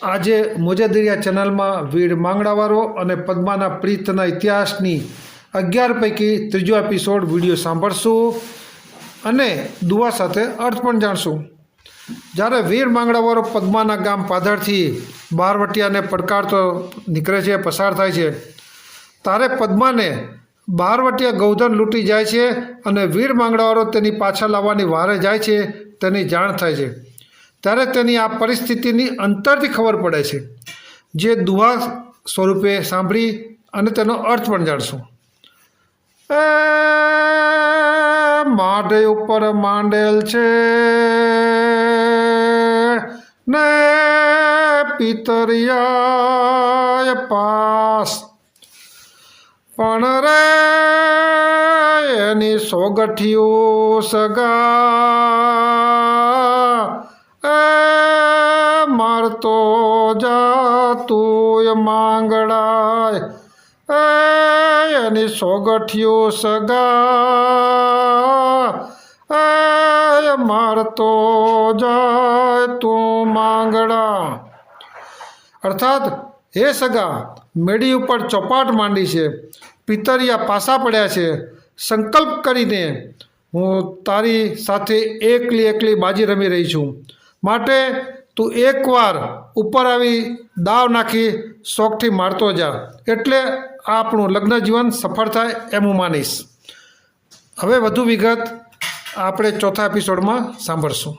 આજે મોજેદરિયા ચેનલમાં વીર માંગડાવાળો અને પદ્માના પ્રીતના ઇતિહાસની 11 પૈકી ત્રીજો એપિસોડ વિડીયો સાંભળશું અને દુઆ સાથે અર્થ પણ જાણશું। જ્યારે વીર માંગડાવાળો પદ્માના ગામ પાધરથી બહારવટિયાને પડકારતો નીકળે છે, પસાર થાય છે, ત્યારે પદ્માને બહારવટિયા ગૌધન લૂંટી જાય છે અને વીર માંગડાવાળો તેની પાછળ લાવવાની વારે જાય છે તેની જાણ થાય છે। ત્યારે તેની આ પરિસ્થિતિની અંતરથી ખબર પડે છે, જે દુહા સ્વરૂપે સાંભળી અને તેનો અર્થ પણ જાણશું। માઢે ઉપર માંડેલ છે ને પિતરિયા પાસ, પણ રે એની સોગઠિયું સગા મારતો જાતું માંગડાય એની સોગઠિયું સગા મારતો જાય તું માંગડા। અર્થાત હે સગા, મેડી ઉપર ચોપાટ માંડી છે, પિતરિયા પાસા પડ્યા છે, સંકલ્પ કરીને હું તારી સાથે એકલી બાજી રમી રહી છું, માટે તું એકવાર ઉપર આવી દાવ નાખી શોખથી મારતો જા, એટલે આપણું લગ્ન જીવન સફળ થાય એમ હું માનીશ। હવે વધુ વિગત આપણે ચોથા એપિસોડમાં સાંભળશું।